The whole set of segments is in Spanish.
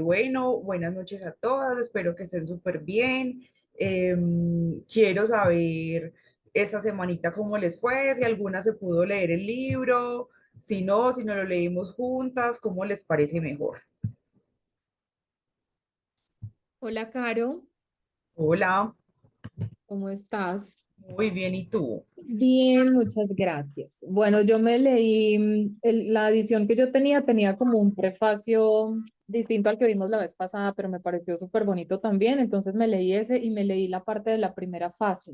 Bueno, buenas noches a todas, espero que estén súper bien. Quiero saber esta semanita cómo les fue, si alguna se pudo leer el libro, si no lo leímos juntas, cómo les parece mejor. Hola, Caro, Hola, ¿cómo estás? muy bien, ¿y tú? Bien, muchas gracias. Bueno, yo me leí la edición que yo tenía como un prefacio distinto al que vimos la vez pasada, pero me pareció súper bonito también, entonces me leí ese y me leí la parte de la primera fase.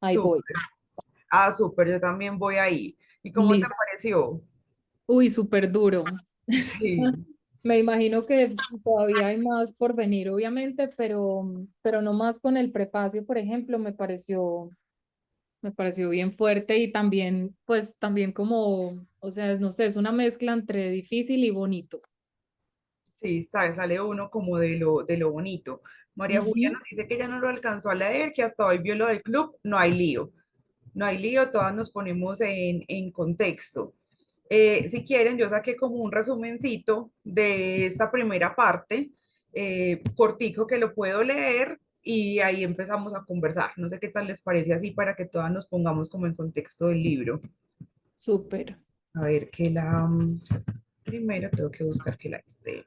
Ahí voy. Súper. Ah, súper, yo también voy ahí. ¿Y cómo te Listo. pareció? Uy, súper duro. Sí. Me imagino que todavía hay más por venir, obviamente, pero no más con el prefacio, por ejemplo, me pareció bien fuerte y también, pues también como, o sea, no sé, es una mezcla entre difícil y bonito. Sí, sale uno como de lo bonito. María Julia Ujú. nos dice que ya no lo alcanzó a leer, que hasta hoy vio lo del club, no hay lío. No hay lío, todas nos ponemos en contexto. Si quieren, yo saqué como un resumencito de esta primera parte, cortico que lo puedo leer y ahí empezamos a conversar. No sé qué tal les parece así para que todas nos pongamos como en contexto del libro. Súper. A ver, primero tengo que buscar que la esté.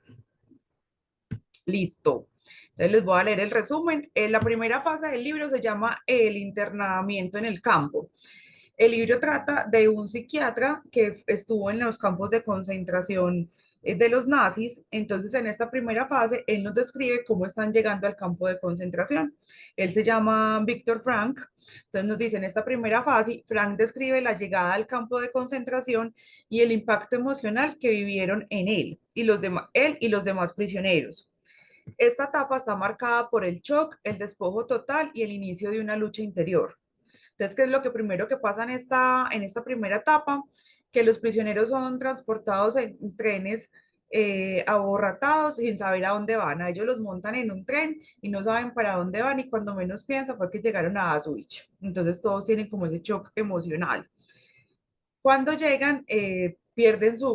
Listo. Entonces les voy a leer el resumen. La primera fase del libro se llama El internamiento en el campo. El libro trata de un psiquiatra que estuvo en los campos de concentración de los nazis. Entonces, en esta primera fase, él nos describe cómo están llegando al campo de concentración. Él se llama Víctor Frank. Entonces, nos dice en esta primera fase, Frank describe la llegada al campo de concentración y el impacto emocional que vivieron en él y los demás prisioneros. Esta etapa está marcada por el shock, el despojo total y el inicio de una lucha interior. Entonces, ¿qué es lo que primero que pasa en esta primera etapa? Que los prisioneros son transportados en trenes aborratados sin saber a dónde van. A ellos los montan en un tren y no saben para dónde van y cuando menos piensan fue que llegaron a Auschwitz. Entonces todos tienen como ese shock emocional. Cuando llegan,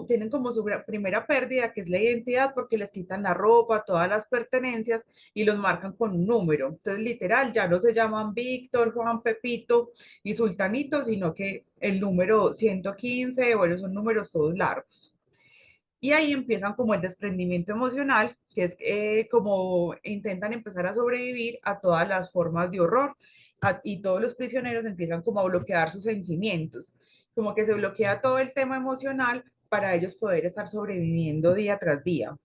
tienen como su primera pérdida, que es la identidad, porque les quitan la ropa, todas las pertenencias y los marcan con un número. Entonces, literal, ya no se llaman Víctor, Juan, Pepito y Sultanito, sino que el número 115, bueno, son números todos largos. Y ahí empiezan como el desprendimiento emocional, que es como intentan empezar a sobrevivir a todas las formas de horror y todos los prisioneros empiezan como a bloquear sus sentimientos, como que se bloquea todo el tema emocional para ellos poder estar sobreviviendo día tras día.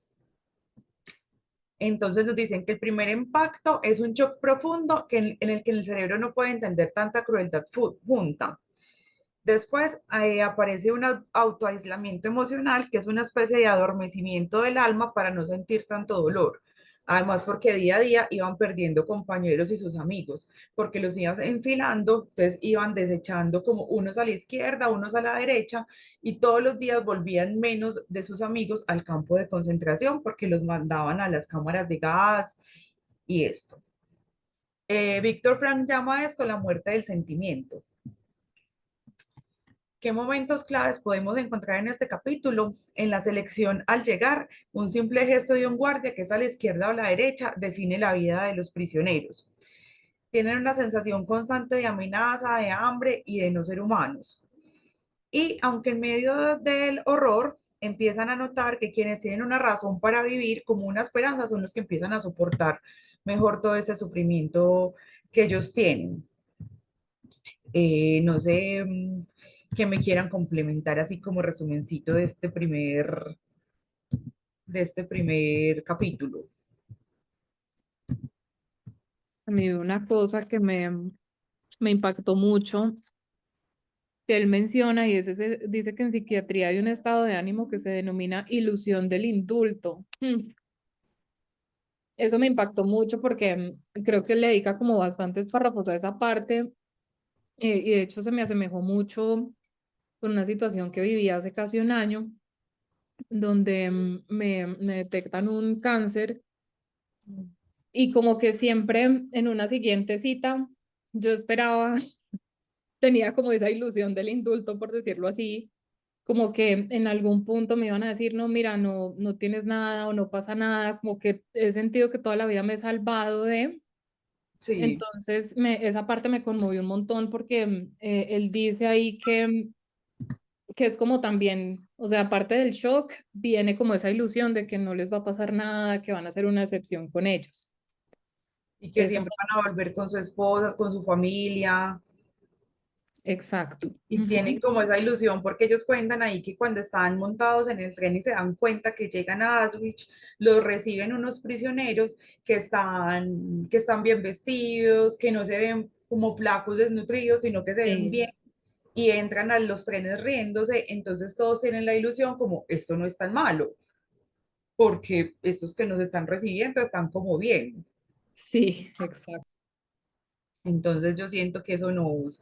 Entonces nos dicen que el primer impacto es un shock profundo en el que el cerebro no puede entender tanta crueldad junta. Después aparece un autoaislamiento emocional, que es una especie de adormecimiento del alma para no sentir tanto dolor. Además, porque día a día iban perdiendo compañeros y sus amigos, porque los iban enfilando, entonces iban desechando como unos a la izquierda, unos a la derecha, y todos los días volvían menos de sus amigos al campo de concentración, porque los mandaban a las cámaras de gas y esto. Víctor Frank llama a esto la muerte del sentimiento. ¿Qué momentos claves podemos encontrar en este capítulo? En la selección al llegar, un simple gesto de un guardia que es a la izquierda o a la derecha define la vida de los prisioneros. Tienen una sensación constante de amenaza, de hambre y de no ser humanos. Y aunque en medio del horror empiezan a notar que quienes tienen una razón para vivir como una esperanza son los que empiezan a soportar mejor todo ese sufrimiento que ellos tienen. No sé que me quieran complementar así como resumencito de este primer capítulo. A mí una cosa que me impactó mucho, que él menciona, y dice que en psiquiatría hay un estado de ánimo que se denomina ilusión del indulto. Eso me impactó mucho porque creo que le dedica como bastantes párrafos a esa parte, y de hecho se me asemejó mucho con una situación que viví hace casi un año, donde me detectan un cáncer y como que siempre en una siguiente cita yo esperaba, tenía como esa ilusión del indulto, por decirlo así, como que en algún punto me iban a decir, no, mira, no, no tienes nada o no pasa nada, como que he sentido que toda la vida me he salvado de. Sí, Entonces, esa parte me conmovió un montón porque él dice ahí que es como también, o sea, aparte del shock, viene como esa ilusión de que no les va a pasar nada, que van a ser una excepción con ellos. y que Eso, siempre van a volver con su esposa, con su familia, exacto. y Ujú. tienen como esa ilusión porque ellos cuentan ahí que cuando están montados en el tren y se dan cuenta que llegan a Auschwitz, los reciben unos prisioneros que están bien vestidos, que no se ven como flacos desnutridos, sino que se ven bien y entran a los trenes riéndose, entonces todos tienen la ilusión como esto no es tan malo, porque estos que nos están recibiendo están como bien. Sí, exacto. Entonces yo siento que eso nos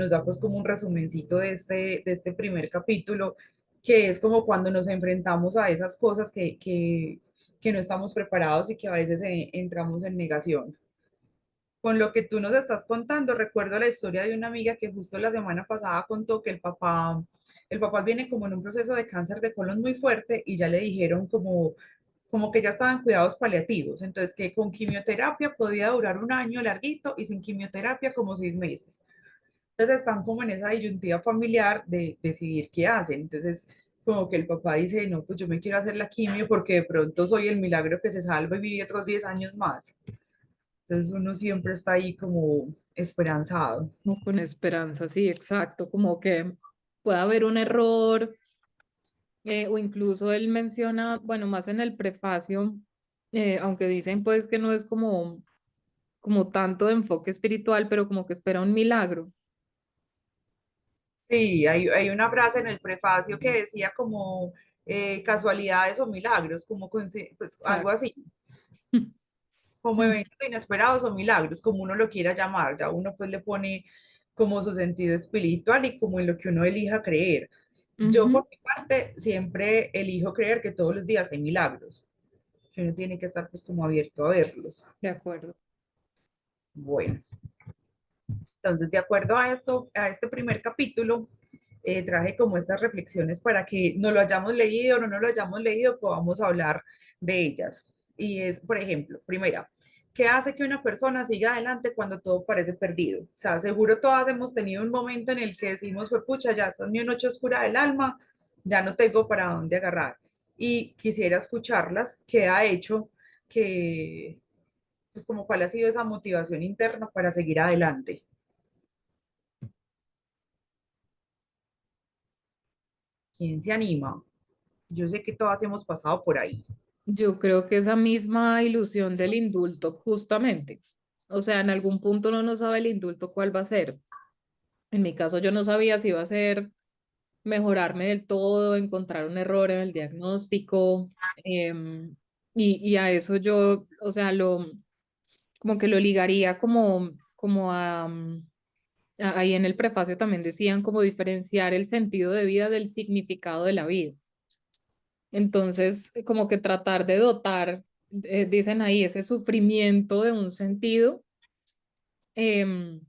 da pues como un resumencito de este primer capítulo, que es como cuando nos enfrentamos a esas cosas que no estamos preparados y que a veces entramos en negación. Con lo que tú nos estás contando, recuerdo la historia de una amiga que justo la semana pasada contó que el papá viene como en un proceso de cáncer de colon muy fuerte y ya le dijeron como que ya estaban cuidados paliativos, entonces que con quimioterapia podía durar un año larguito y sin quimioterapia como 6 meses. Entonces están como en esa disyuntiva familiar de decidir qué hacen. Entonces, como que el papá dice, no, pues yo me quiero hacer la quimio porque de pronto soy el milagro que se salva y vive otros 10 años más. Entonces uno siempre está ahí como esperanzado. Como con esperanza, sí, exacto, como que puede haber un error, o incluso él menciona, bueno, más en el prefacio, aunque dicen pues que no es como tanto de enfoque espiritual, pero como que espera un milagro. Sí, hay una frase en el prefacio que decía como casualidades o milagros, como pues, algo Exacto. así, como eventos inesperados o milagros, como uno lo quiera llamar. Ya uno pues le pone como su sentido espiritual y como en lo que uno elija creer. Yo Ujú, por mi parte siempre elijo creer que todos los días hay milagros, que uno tiene que estar pues como abierto a verlos. de acuerdo. Bueno, entonces de acuerdo a esto, a este primer capítulo, traje como estas reflexiones para que no lo hayamos leído o no lo hayamos leído, podamos hablar de ellas. Y es, por ejemplo, primera, ¿qué hace que una persona siga adelante cuando todo parece perdido? O sea, seguro todas hemos tenido un momento en el que decimos, pues pucha, ya está en mi noche oscura del alma, ya no tengo para dónde agarrar. Y quisiera escucharlas, qué ha hecho, que, pues como cuál ha sido esa motivación interna para seguir adelante. ¿Quién se anima? Yo sé que todas hemos pasado por ahí. Yo creo que esa misma ilusión del indulto, justamente. O sea, en algún punto uno no sabe el indulto cuál va a ser. En mi caso, yo no sabía si iba a ser mejorarme del todo, encontrar un error en el diagnóstico. Y a eso yo, o sea, como que lo ligaría como ahí en el prefacio también decían como diferenciar el sentido de vida del significado de la vida. Entonces, como que tratar de dotar, dicen ahí, ese sufrimiento de un sentido, em,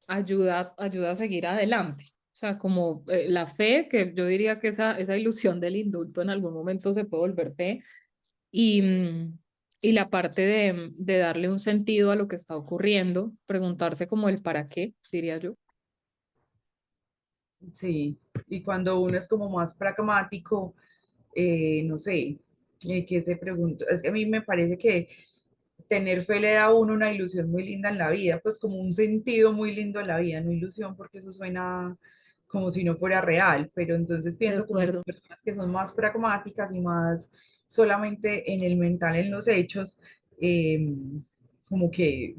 ayuda a seguir adelante. O sea, como la fe, que yo diría que esa ilusión del indulto en algún momento se puede volver fe, y, y la parte de darle un sentido a lo que está ocurriendo, preguntarse como el para qué, diría yo. Sí, y cuando uno es como más pragmático, no sé, ¿qué se pregunta? Es que a mí me parece que tener fe le da a uno una ilusión muy linda en la vida, pues como un sentido muy lindo en la vida, no ilusión porque eso suena como si no fuera real, pero entonces De pienso como en acuerdo. personas que son más pragmáticas y más solamente en el mental, en los hechos, eh, como que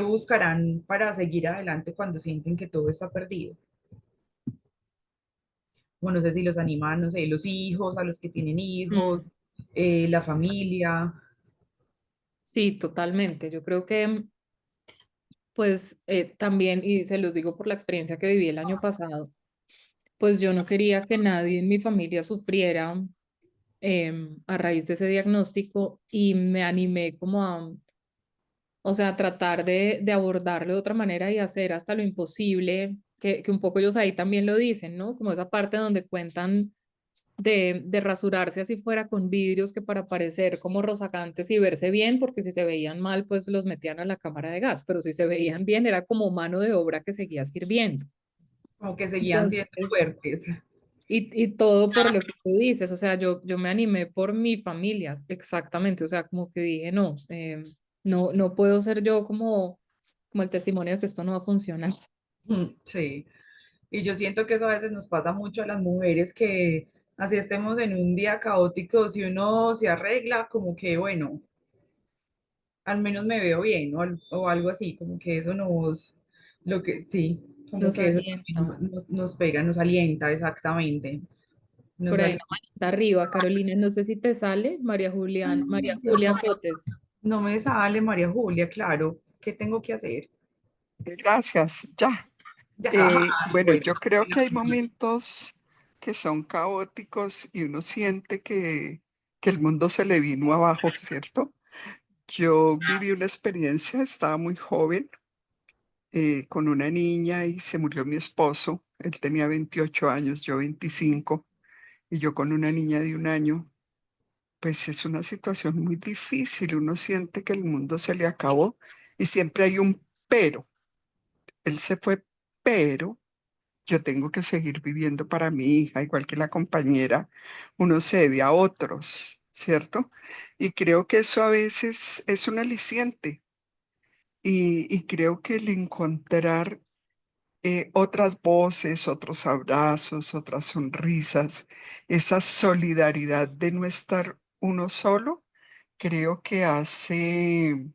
buscarán para seguir adelante cuando sienten que todo está perdido. Bueno, no sé si los animan, no sé, los hijos, a los que tienen Mm, hijos, la familia. sí, totalmente. Yo creo que pues también, y se los digo por la experiencia que viví el año pasado, pues yo no quería que nadie en mi familia sufriera a raíz de ese diagnóstico y me animé como o sea, tratar de abordarlo de otra manera y hacer hasta lo imposible. que un poco ellos ahí también lo dicen, ¿no? Como esa parte donde cuentan de rasurarse así fuera con vidrios que para parecer como rozagantes y verse bien, porque si se veían mal, pues los metían a la cámara de gas, pero si se veían bien era como mano de obra que seguía sirviendo. como que seguían siendo Entonces, fuertes. y todo por lo que tú dices, o sea, yo me animé por mi familia, exactamente, o sea, como que dije, no, no puedo ser yo como el testimonio de que esto no va a funcionar. Sí, y yo siento que eso a veces nos pasa mucho a las mujeres que así estemos en un día caótico, si uno se arregla, como que bueno, al menos me veo bien o algo así, como que eso lo que sí, como Los que eso también aliento. nos pega, nos alienta exactamente, nos Por ahí, alienta. una manita arriba, Carolina, no sé si te sale, María Julia Cotes. No me sale María Julia, claro, ¿qué tengo que hacer? Gracias, ya. Ya, ajá, Bueno, bueno, yo creo que hay momentos que son caóticos y uno siente que el mundo se le vino abajo, ¿cierto? Yo viví una experiencia, estaba muy joven, con una niña y se murió mi esposo. Él tenía 28 años, yo 25, y yo con una niña de 1 año. Pues es una situación muy difícil, uno siente que el mundo se le acabó y siempre hay un pero. Él se fue, pero yo tengo que seguir viviendo para mi hija, igual que la compañera, uno se debe a otros, ¿cierto? Y creo que eso a veces es un aliciente y creo que el encontrar otras voces, otros abrazos, otras sonrisas, esa solidaridad de no estar uno solo, creo que hace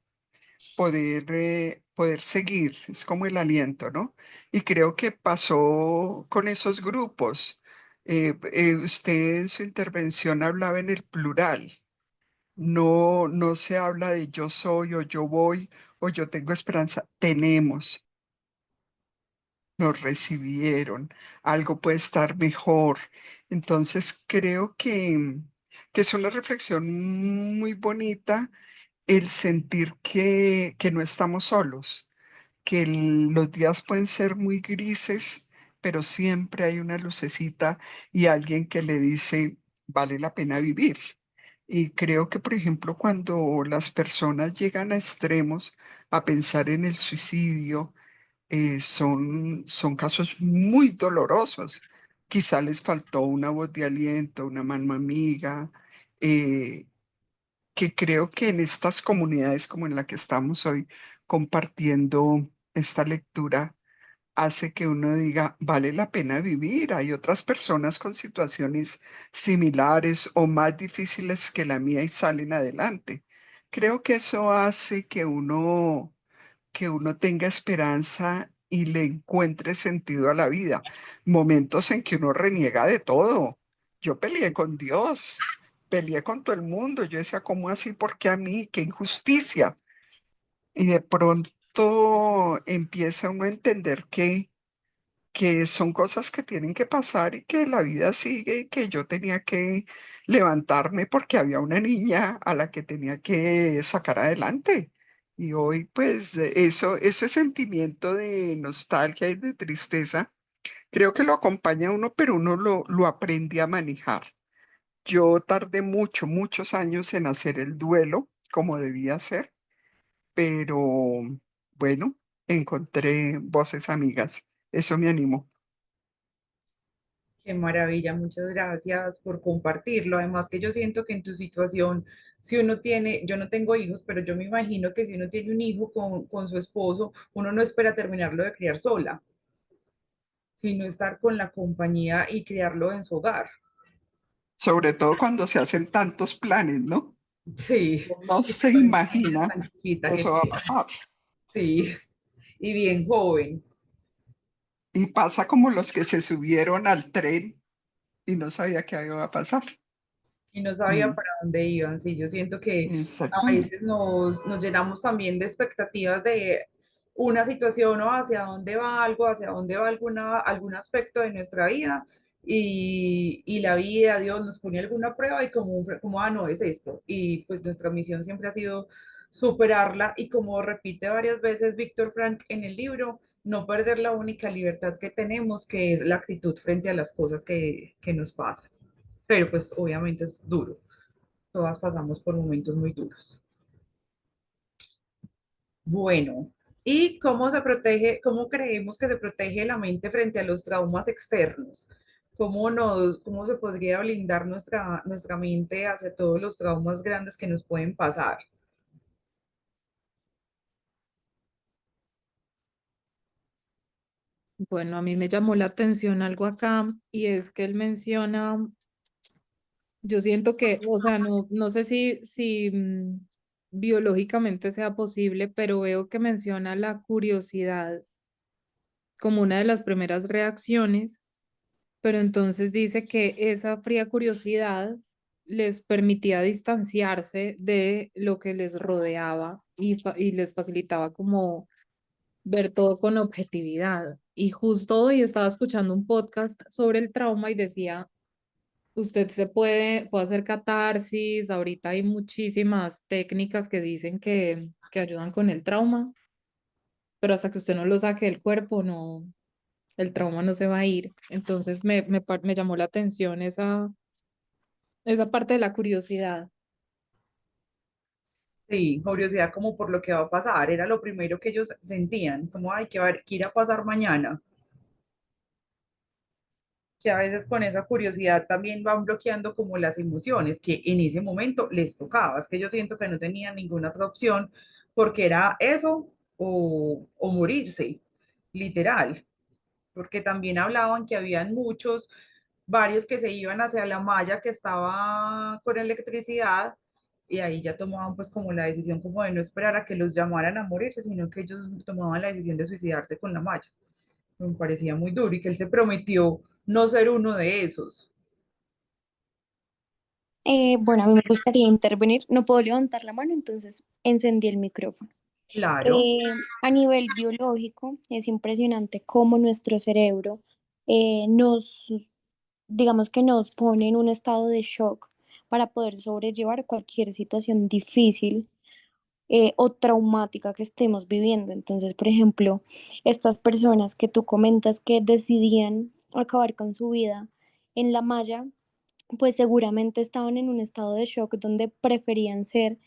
poder seguir, es como el aliento, ¿no? Y creo que pasó con esos grupos. Usted en su intervención hablaba en el plural, no se habla de yo soy o yo voy o yo tengo esperanza, tenemos, nos recibieron, algo puede estar mejor. Entonces creo que es una reflexión muy bonita el sentir que no estamos solos, que los días pueden ser muy grises, pero siempre hay una lucecita y alguien que le dice, vale la pena vivir. Y creo que, por ejemplo, cuando las personas llegan a extremos, a pensar en el suicidio, son casos muy dolorosos. Quizá les faltó una voz de aliento, una mano amiga, eh, que creo que en estas comunidades como en la que estamos hoy compartiendo esta lectura hace que uno diga, vale la pena vivir. Hay otras personas con situaciones similares o más difíciles que la mía y salen adelante. Creo que eso hace que uno tenga esperanza y le encuentre sentido a la vida. Momentos en que uno reniega de todo. Yo peleé con Dios, peleé con todo el mundo. Yo decía, ¿cómo así? ¿Por qué a mí? ¡Qué injusticia! Y de pronto empieza uno a entender que son cosas que tienen que pasar y que la vida sigue y que yo tenía que levantarme porque había una niña a la que tenía que sacar adelante. Y hoy, pues, ese sentimiento de nostalgia y de tristeza, creo que lo acompaña a uno, pero uno lo aprende a manejar. Yo tardé muchos años en hacer el duelo como debía ser, pero bueno, encontré voces amigas. Eso me animó. Qué maravilla, muchas gracias por compartirlo. Además que yo siento que en tu situación, si uno tiene, yo no tengo hijos, pero yo me imagino que si uno tiene un hijo con su esposo, uno no espera terminarlo de criar sola, sino estar con la compañía y criarlo en su hogar. Sobre todo cuando se hacen tantos planes, ¿no? Sí, No y se con una niña imagina tan chiquita que que eso va a tiene. pasar. Sí, y bien joven, Y pasa como los que se subieron al tren y no sabía qué iba a pasar. y no sabía Mm, para dónde iban. Sí, yo siento que a exactamente. veces nos llenamos también de expectativas de una situación o hacia dónde va algo, hacia dónde va algún aspecto de nuestra vida. Y la vida, Dios nos pone alguna prueba y como, no es esto. Y pues nuestra misión siempre ha sido superarla y como repite varias veces Víctor Frank en el libro, no perder la única libertad que tenemos, que es la actitud frente a las cosas que nos pasan. Pero pues obviamente es duro. Todas pasamos por momentos muy duros. Bueno, ¿y cómo se protege, cómo creemos que se protege la mente frente a los traumas externos? ¿Cómo se podría blindar nuestra mente hacia todos los traumas grandes que nos pueden pasar? Bueno, a mí me llamó la atención algo acá y es que él menciona, yo siento que, o sea, no sé si biológicamente sea posible, pero veo que menciona la curiosidad como una de las primeras reacciones, pero entonces dice que esa fría curiosidad les permitía distanciarse de lo que les rodeaba y les facilitaba como ver todo con objetividad. Y justo hoy estaba escuchando un podcast sobre el trauma y decía, usted puede hacer catarsis, ahorita hay muchísimas técnicas que dicen que ayudan con el trauma, pero hasta que usted no lo saque del cuerpo, no, el trauma no se va a ir. Entonces me llamó la atención esa parte de la curiosidad. Sí, curiosidad como por lo que va a pasar, era lo primero que ellos sentían, como, ay, qué irá a pasar mañana, que a veces con esa curiosidad también van bloqueando como las emociones que en ese momento les tocaba. Es que yo siento que no tenían ninguna otra opción porque era eso o morirse, literal, porque también hablaban que habían varios que se iban hacia la malla que estaba con electricidad y ahí ya tomaban pues como la decisión como de no esperar a que los llamaran a morirse, sino que ellos tomaban la decisión de suicidarse con la malla. Me parecía muy duro y que él se prometió no ser uno de esos. Bueno, a mí me gustaría intervenir. No puedo levantar la mano, entonces encendí el micrófono. Claro, A nivel biológico, es impresionante cómo nuestro cerebro nos, digamos que nos pone en un estado de shock para poder sobrellevar cualquier situación difícil o traumática que estemos viviendo. Entonces, por ejemplo, estas personas que tú comentas que decidían acabar con su vida en la malla, pues seguramente estaban en un estado de shock donde preferían ser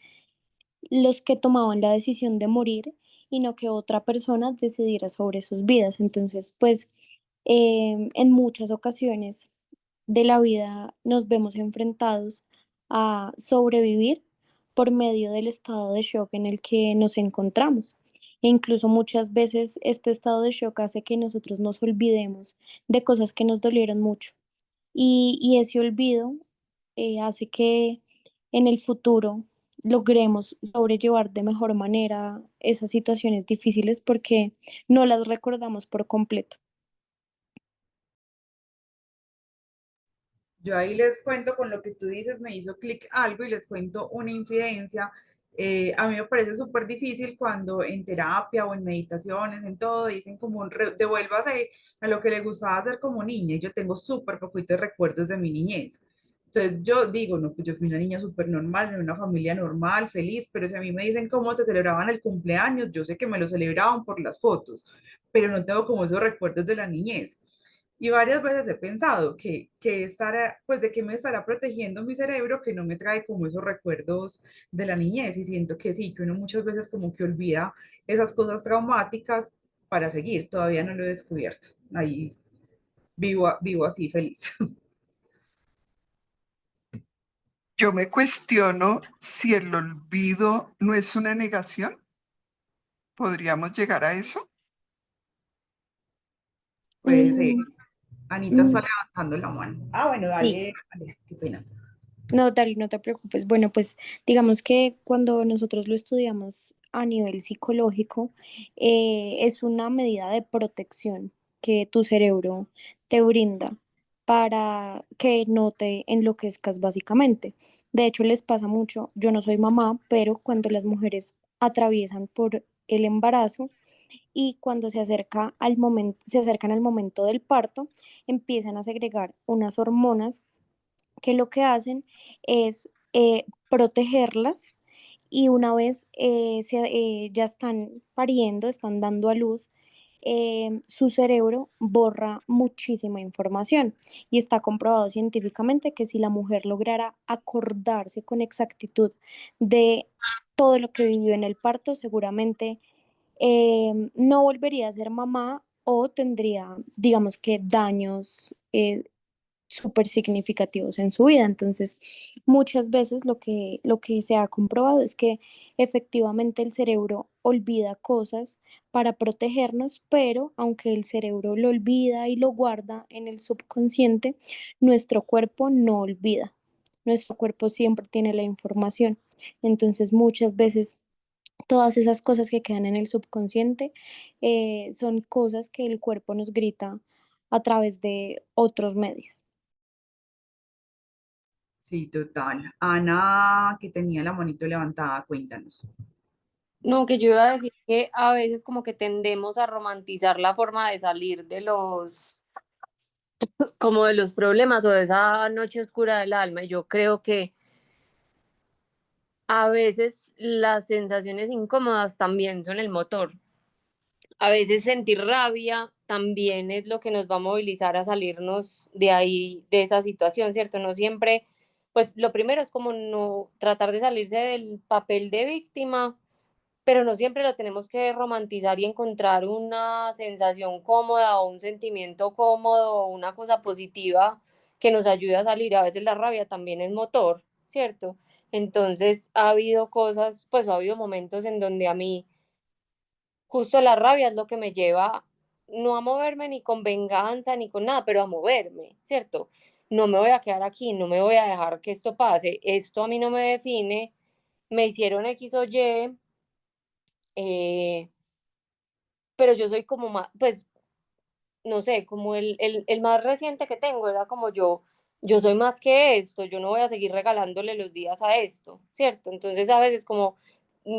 los que tomaban la decisión de morir y no que otra persona decidiera sobre sus vidas. Entonces, pues en muchas ocasiones de la vida nos vemos enfrentados a sobrevivir por medio del estado de shock en el que nos encontramos. E incluso muchas veces este estado de shock hace que nosotros nos olvidemos de cosas que nos dolieron mucho y ese olvido hace que en el futuro logremos sobrellevar de mejor manera esas situaciones difíciles porque no las recordamos por completo. yo ahí les cuento con lo que tú dices, me hizo clic algo y les cuento una infidencia. A mí me parece súper difícil cuando en terapia o en meditaciones, en todo, dicen como devuélvase a lo que le gustaba hacer como niña. Y yo tengo súper poquitos recuerdos de mi niñez. Entonces yo digo, no, pues yo fui una niña súper normal, en una familia normal, feliz, pero si a mí me dicen cómo te celebraban el cumpleaños, yo sé que me lo celebraban por las fotos, pero no tengo como esos recuerdos de la niñez. Y varias veces he pensado que estará, pues de qué me estará protegiendo mi cerebro que no me trae como esos recuerdos de la niñez. Y siento que sí, que uno muchas veces como que olvida esas cosas traumáticas para seguir. Todavía no lo he descubierto. Ahí vivo así feliz. Yo me cuestiono si el olvido no es una negación. ¿Podríamos llegar a eso? Pues Mm, Anita está mm, levantando la mano. Ah, bueno, sí. dale, qué pena. No, Dali, no te preocupes. Bueno, pues digamos que cuando nosotros lo estudiamos a nivel psicológico, es una medida de protección que tu cerebro te brinda para que no te enloquezcas básicamente. De hecho, les pasa mucho, yo no soy mamá, pero cuando las mujeres atraviesan por el embarazo y cuando se acercan al momento del parto, empiezan a segregar unas hormonas que lo que hacen es protegerlas y una vez ya están pariendo, están dando a luz, su cerebro borra muchísima información y está comprobado científicamente que si la mujer lograra acordarse con exactitud de todo lo que vivió en el parto, seguramente no volvería a ser mamá o tendría, digamos que, daños súper significativos en su vida. Entonces, muchas veces lo que se ha comprobado es que efectivamente el cerebro olvida cosas para protegernos, pero aunque el cerebro lo olvida y lo guarda en el subconsciente, nuestro cuerpo no olvida. Nuestro cuerpo siempre tiene la información. Entonces, muchas veces todas esas cosas que quedan en el subconsciente son cosas que el cuerpo nos grita a través de otros medios. Sí, total. Ana, que tenía la manito levantada, cuéntanos. No, que yo iba a decir que a veces como que tendemos a romantizar la forma de salir de como de los problemas o de esa noche oscura del alma. Y yo creo que a veces las sensaciones incómodas también son el motor. A veces sentir rabia también es lo que nos va a movilizar a salirnos de ahí, de esa situación, ¿cierto? No siempre, pues lo primero es como no tratar de salirse del papel de víctima, pero no siempre lo tenemos que romantizar y encontrar una sensación cómoda o un sentimiento cómodo o una cosa positiva que nos ayude a salir. A veces la rabia también es motor, ¿cierto? Entonces ha habido cosas, pues ha habido momentos en donde a mí justo la rabia es lo que me lleva no a moverme ni con venganza ni con nada, pero a moverme, ¿cierto? No me voy a quedar aquí, no me voy a dejar que esto pase, esto a mí no me define, me hicieron X o Y, eh, pero yo soy como más, pues, no sé, como el más reciente que tengo era como yo soy más que esto, yo no voy a seguir regalándole los días a esto, ¿cierto? Entonces a veces como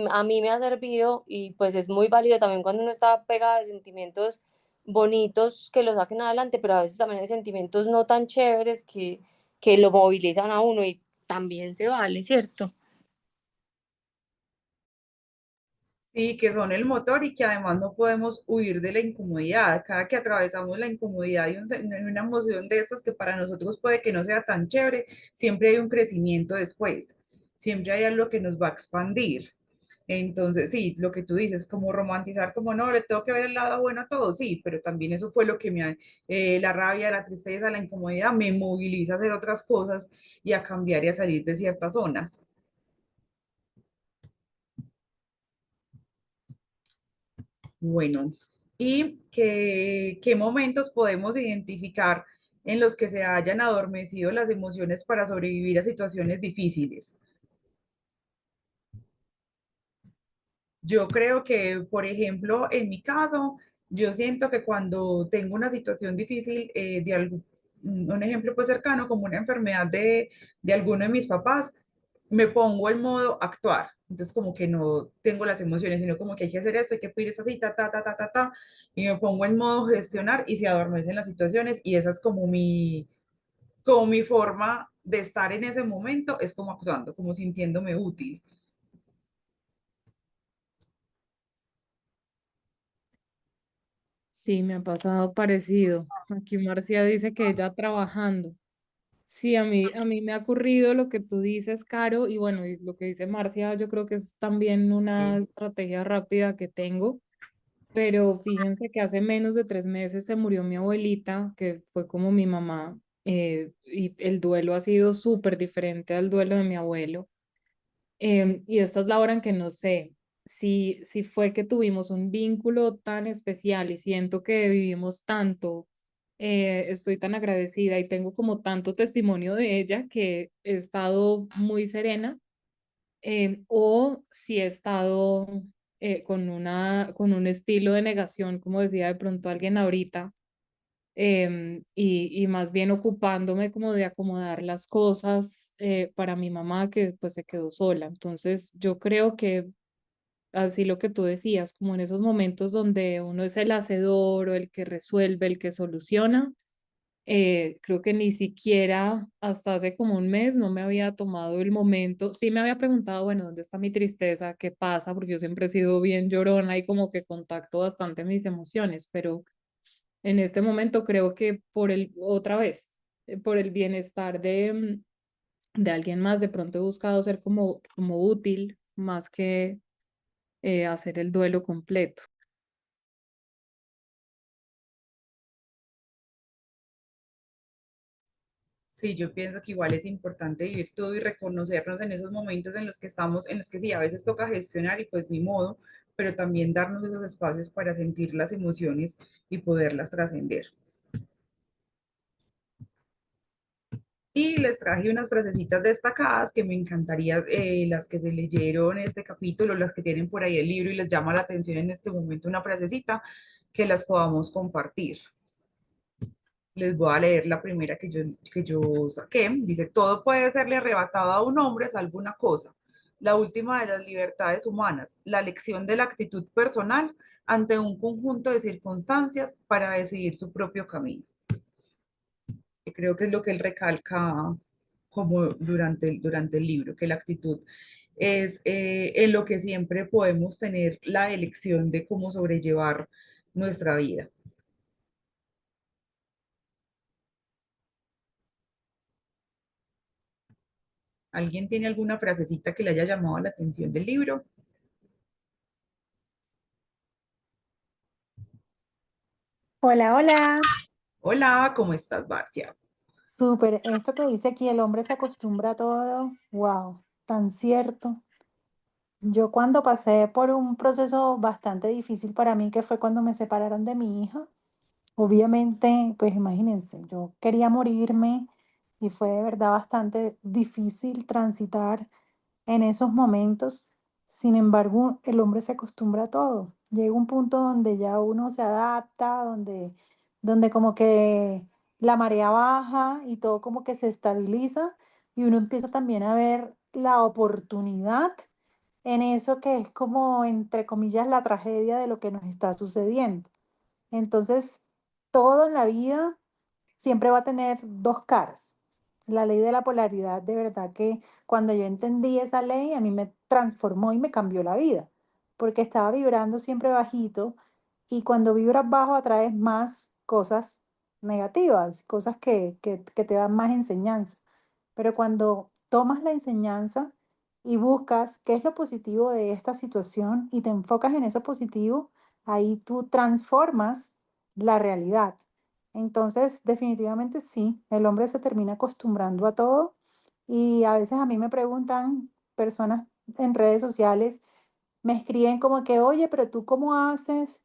a mí me ha servido y pues es muy válido también cuando uno está pegada de sentimientos bonitos que lo saquen adelante, pero a veces también hay sentimientos no tan chéveres que lo movilizan a uno y también se vale, ¿cierto? Sí, que son el motor y que además no podemos huir de la incomodidad. Cada que atravesamos la incomodidad y una emoción de estas que para nosotros puede que no sea tan chévere, siempre hay un crecimiento después, siempre hay algo que nos va a expandir. Entonces, sí, lo que tú dices, como romantizar, como no, le tengo que ver el lado bueno a todo, sí, pero también eso fue lo que la rabia, la tristeza, la incomodidad me moviliza a hacer otras cosas y a cambiar y a salir de ciertas zonas. Bueno, ¿y qué momentos podemos identificar en los que se hayan adormecido las emociones para sobrevivir a situaciones difíciles? Yo creo que, por ejemplo, en mi caso, yo siento que cuando tengo una situación difícil, un ejemplo pues cercano, como una enfermedad de alguno de mis papás, me pongo en modo actuar. Entonces, como que no tengo las emociones, sino como que hay que hacer esto, hay que pedir esta cita, ta, y me pongo en modo gestionar y se adormecen las situaciones y esa es como mi forma de estar en ese momento, es como actuando, como sintiéndome útil. Sí, me ha pasado parecido. Aquí Marcia dice que ella trabajando. Sí, a mí me ha ocurrido lo que tú dices, Caro, y bueno, y lo que dice Marcia, yo creo que es también una estrategia rápida que tengo, pero fíjense que hace menos de 3 meses se murió mi abuelita, que fue como mi mamá, y el duelo ha sido súper diferente al duelo de mi abuelo. Y esta es la hora en que no sé si fue que tuvimos un vínculo tan especial y siento que vivimos tanto, estoy tan agradecida y tengo como tanto testimonio de ella que he estado muy serena, o si he estado con un estilo de negación, como decía de pronto alguien ahorita, y más bien ocupándome como de acomodar las cosas para mi mamá que pues se quedó sola. Entonces yo creo que así lo que tú decías, como en esos momentos donde uno es el hacedor o el que resuelve, el que soluciona, Creo que ni siquiera hasta hace como un mes no me había tomado el momento. Sí me había preguntado, bueno, ¿dónde está mi tristeza? ¿Qué pasa? Porque yo siempre he sido bien llorona y como que contacto bastante mis emociones, pero en este momento creo que otra vez, por el bienestar de alguien más, de pronto he buscado ser como útil más que hacer el duelo completo. Sí, yo pienso que igual es importante vivir todo y reconocernos en esos momentos en los que estamos, en los que sí, a veces toca gestionar y pues ni modo, pero también darnos esos espacios para sentir las emociones y poderlas trascender. Y les traje unas frasecitas destacadas que me encantaría, las que se leyeron este capítulo, las que tienen por ahí el libro y les llama la atención en este momento una frasecita, que las podamos compartir. Les voy a leer la primera que yo saqué. Dice, todo puede serle arrebatado a un hombre salvo una cosa, la última de las libertades humanas, la elección de la actitud personal ante un conjunto de circunstancias para decidir su propio camino. Que creo que es lo que él recalca como durante el libro, que la actitud es en lo que siempre podemos tener la elección de cómo sobrellevar nuestra vida. ¿Alguien tiene alguna frasecita que le haya llamado la atención del libro? Hola, hola. Hola, ¿cómo estás, Marcia? Súper. Esto que dice aquí, el hombre se acostumbra a todo. Wow, tan cierto. Yo cuando pasé por un proceso bastante difícil para mí, que fue cuando me separaron de mi hija, obviamente, pues imagínense, yo quería morirme y fue de verdad bastante difícil transitar en esos momentos. Sin embargo, el hombre se acostumbra a todo. Llega un punto donde ya uno se adapta, donde como que la marea baja y todo como que se estabiliza y uno empieza también a ver la oportunidad en eso que es como, entre comillas, la tragedia de lo que nos está sucediendo. Entonces, todo en la vida siempre va a tener dos caras. La ley de la polaridad, de verdad que cuando yo entendí esa ley, a mí me transformó y me cambió la vida, porque estaba vibrando siempre bajito y cuando vibras bajo atraes más cosas negativas, cosas que te dan más enseñanza. Pero cuando tomas la enseñanza y buscas qué es lo positivo de esta situación y te enfocas en eso positivo, ahí tú transformas la realidad. Entonces, definitivamente sí, el hombre se termina acostumbrando a todo y a veces a mí me preguntan personas en redes sociales, me escriben como que, oye, pero tú ¿cómo haces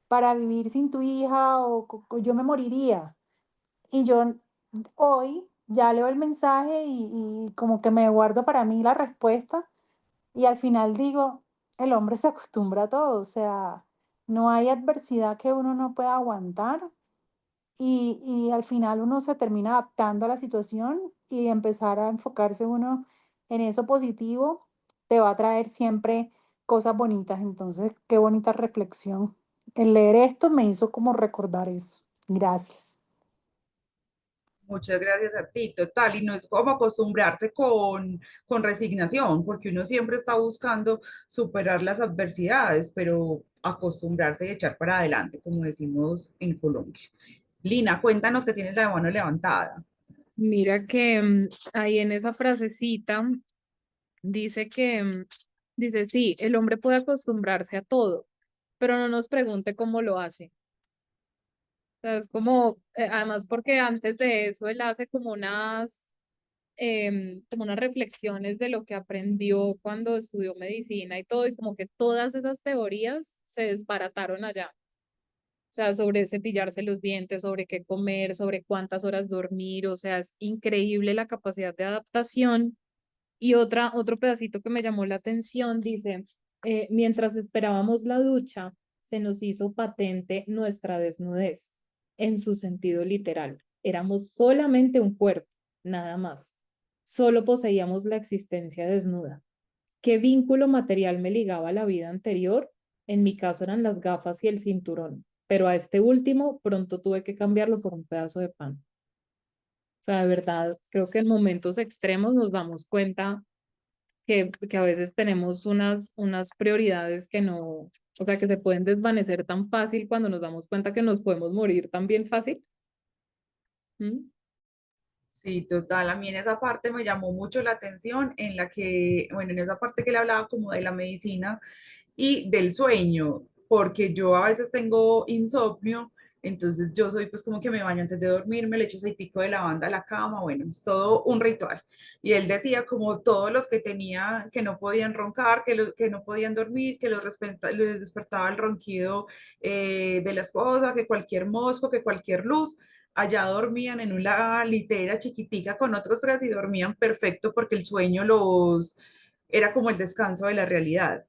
para vivir sin tu hija? O yo me moriría. Y yo hoy ya leo el mensaje y como que me guardo para mí la respuesta y al final digo, el hombre se acostumbra a todo, o sea, no hay adversidad que uno no pueda aguantar y al final uno se termina adaptando a la situación y empezar a enfocarse uno en eso positivo te va a traer siempre cosas bonitas. Entonces, qué bonita reflexión. El leer esto me hizo como recordar eso. Gracias. Muchas gracias a ti, total, y no es como acostumbrarse con resignación, porque uno siempre está buscando superar las adversidades, pero acostumbrarse y echar para adelante, como decimos en Colombia. Lina, cuéntanos que tienes la mano levantada. Mira que ahí en esa frasecita dice dice, sí, el hombre puede acostumbrarse a todo, pero no nos pregunte cómo lo hace. O sea, es como, además porque antes de eso él hace como unas reflexiones de lo que aprendió cuando estudió medicina y todo, y como que todas esas teorías se desbarataron allá. O sea, sobre cepillarse los dientes, sobre qué comer, sobre cuántas horas dormir, o sea, es increíble la capacidad de adaptación. Y otro pedacito que me llamó la atención dice, mientras esperábamos la ducha, se nos hizo patente nuestra desnudez, en su sentido literal. Éramos solamente un cuerpo, nada más. Solo poseíamos la existencia desnuda. ¿Qué vínculo material me ligaba a la vida anterior? En mi caso eran las gafas y el cinturón, pero a este último pronto tuve que cambiarlo por un pedazo de pan. sea, de verdad, creo que en momentos extremos nos damos cuenta que a veces tenemos unas prioridades que no, o sea, que se pueden desvanecer tan fácil cuando nos damos cuenta que nos podemos morir también fácil. ¿Mm? Sí, total. A mí en esa parte me llamó mucho la atención en la que, bueno, en esa parte que le hablaba como de la medicina y del sueño, porque yo a veces tengo insomnio, entonces yo soy pues como que me baño antes de dormir, me le echo aceitico de lavanda a la cama, bueno, es todo un ritual. Y él decía como todos los que tenía, que no podían roncar, que no podían dormir, que les despertaba el ronquido de la esposa, que cualquier mosco, que cualquier luz, allá dormían en una litera chiquitica con otros tres y dormían perfecto porque el sueño era como el descanso de la realidad.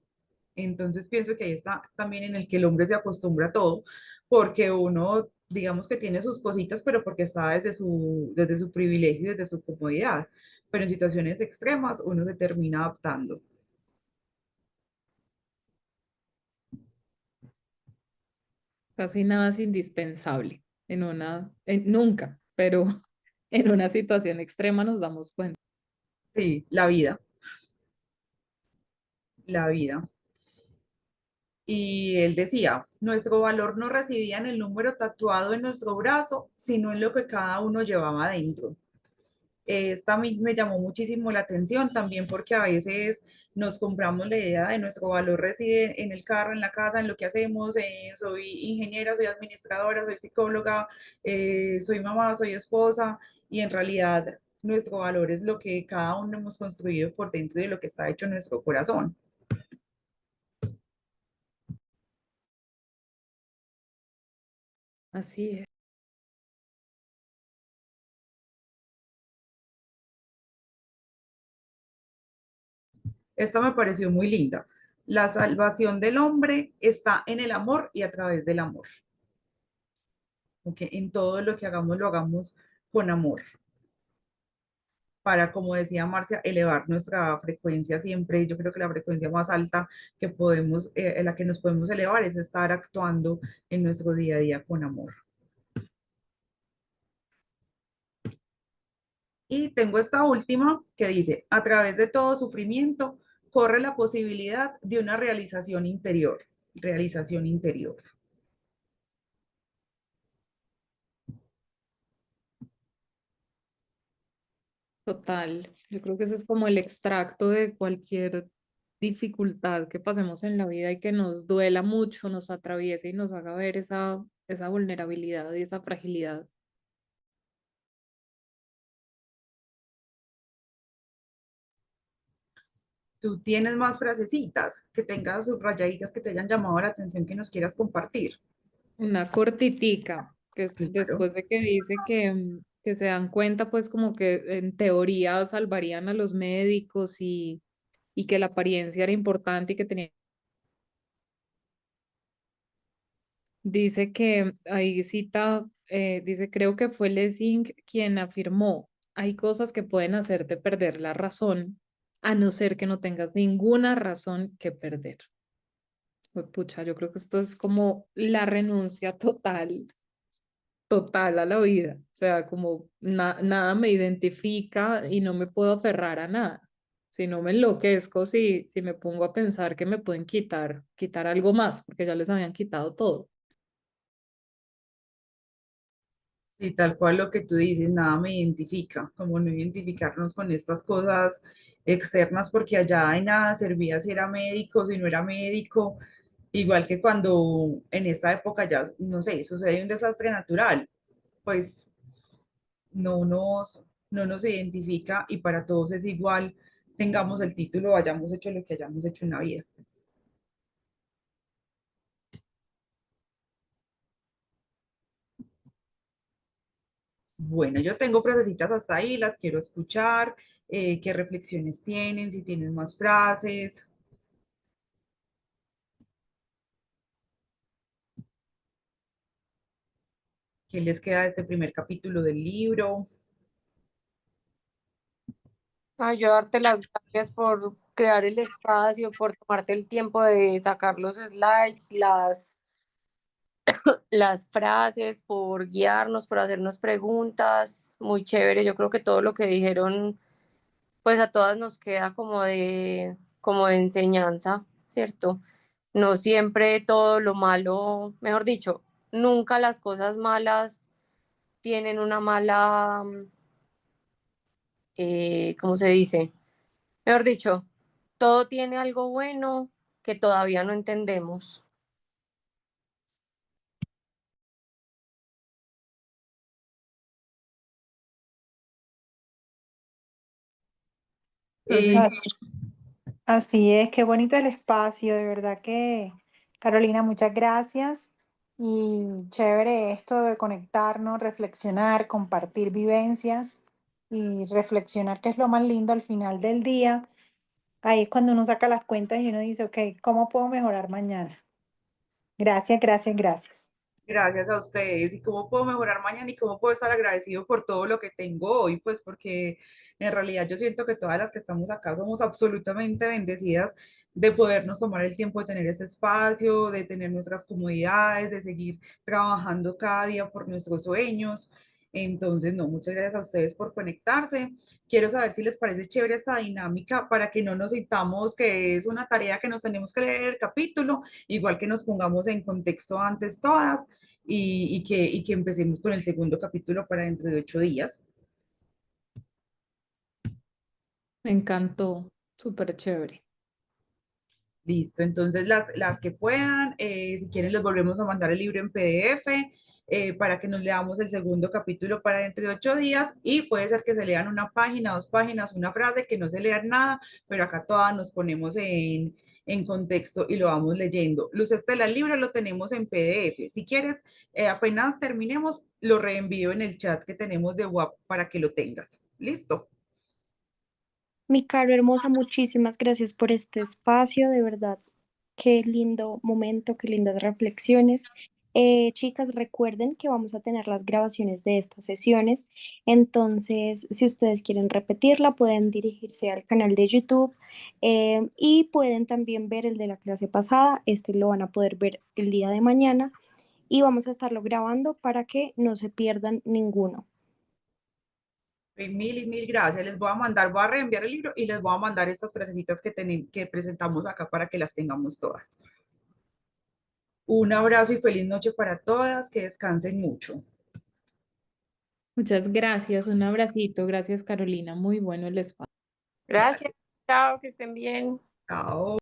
Entonces pienso que ahí está también en el que el hombre se acostumbra a todo, porque uno, digamos que tiene sus cositas, pero porque está desde su privilegio, desde su comodidad. Pero en situaciones extremas uno se termina adaptando. Casi nada es indispensable nunca, pero en una situación extrema nos damos cuenta. Sí, la vida. Y él decía, nuestro valor no residía en el número tatuado en nuestro brazo, sino en lo que cada uno llevaba dentro. Esta me llamó muchísimo la atención también porque a veces nos compramos la idea de nuestro valor reside en el carro, en la casa, en lo que hacemos. Soy ingeniera, soy administradora, soy psicóloga, soy mamá, soy esposa y en realidad nuestro valor es lo que cada uno hemos construido por dentro y de lo que está hecho en nuestro corazón. Así es. Esta me pareció muy linda. La salvación del hombre está en el amor y a través del amor. Okay, en todo lo que hagamos, lo hagamos con amor. Para, como decía Marcia, elevar nuestra frecuencia siempre. Yo creo que la frecuencia más alta que podemos, en la que nos podemos elevar es estar actuando en nuestro día a día con amor. Y tengo esta última que dice, a través de todo sufrimiento corre la posibilidad de una realización interior. Realización interior. Total, yo creo que ese es como el extracto de cualquier dificultad que pasemos en la vida y que nos duela mucho, nos atraviese y nos haga ver esa vulnerabilidad y esa fragilidad. Tú tienes más frasecitas que tengas subrayaditas que te hayan llamado la atención que nos quieras compartir. Una cortitica, que es Claro. después de que dice que se dan cuenta, pues como que en teoría salvarían a los médicos y que la apariencia era importante y que tenía. Dice que, ahí cita, dice, creo que fue Lessing quien afirmó, hay cosas que pueden hacerte perder la razón, a no ser que no tengas ninguna razón que perder. Pues, pucha, yo creo que esto es como la renuncia total a la vida. O sea, como nada me identifica y no me puedo aferrar a nada. Si no me enloquezco, si me pongo a pensar que me pueden quitar algo más, porque ya les habían quitado todo. Sí, tal cual lo que tú dices, nada me identifica, como no identificarnos con estas cosas externas, porque allá de nada servía si era médico, si no era médico, igual que cuando en esta época ya, no sé, sucede un desastre natural, pues no nos identifica y para todos es igual, tengamos el título, hayamos hecho lo que hayamos hecho en la vida. Bueno, yo tengo frasecitas hasta ahí, las quiero escuchar, qué reflexiones tienen, si tienen más frases, qué les queda de este primer capítulo del libro. Ay, yo darte las gracias por crear el espacio, por tomarte el tiempo de sacar los slides, las frases, por guiarnos, por hacernos preguntas, muy chévere. Yo creo que todo lo que dijeron, pues a todas nos queda como de enseñanza, ¿cierto? No siempre todo lo malo, mejor dicho, nunca las cosas malas tienen una mala, ¿cómo se dice? Mejor dicho, todo tiene algo bueno que todavía no entendemos. Eh, Así es, qué bonito el espacio, de verdad que, Carolina, muchas gracias. Y chévere esto de conectarnos, reflexionar, compartir vivencias y reflexionar, que es lo más lindo al final del día. Ahí es cuando uno saca las cuentas y uno dice, ok, ¿cómo puedo mejorar mañana? Gracias, gracias, gracias. Gracias a ustedes. ¿Y cómo puedo mejorar mañana y cómo puedo estar agradecido por todo lo que tengo hoy? Pues porque en realidad yo siento que todas las que estamos acá somos absolutamente bendecidas de podernos tomar el tiempo de tener este espacio, de tener nuestras comodidades, de seguir trabajando cada día por nuestros sueños. Entonces, no, muchas gracias a ustedes por conectarse. Quiero saber si les parece chévere esta dinámica para que no nos sintamos que es una tarea que nos tenemos que leer el capítulo, igual que nos pongamos en contexto antes todas y que empecemos con el segundo capítulo para dentro de 8 días. Me encantó, súper chévere. Listo, entonces las que puedan, si quieren les volvemos a mandar el libro en PDF para que nos leamos el segundo capítulo para dentro de 8 días y puede ser que se lean una página, 2 páginas, una frase, que no se lean nada, pero acá todas nos ponemos en contexto y lo vamos leyendo. Luz Estela, el libro lo tenemos en PDF. Si quieres, apenas terminemos, lo reenvío en el chat que tenemos de WhatsApp para que lo tengas. Listo. Mi Caro hermosa, muchísimas gracias por este espacio, de verdad. Qué lindo momento, qué lindas reflexiones. Chicas, recuerden que vamos a tener las grabaciones de estas sesiones, entonces si ustedes quieren repetirla, pueden dirigirse al canal de YouTube y pueden también ver el de la clase pasada. Este lo van a poder ver el día de mañana y vamos a estarlo grabando para que no se pierdan ninguno. Mil y mil gracias. Les voy a mandar, voy a reenviar el libro y les voy a mandar estas frasecitas que presentamos acá para que las tengamos todas. Un abrazo y feliz noche para todas. Que descansen mucho. Muchas gracias, un abracito, gracias Carolina, muy bueno el espacio. Gracias, Gracias. chao, que estén bien. Chao.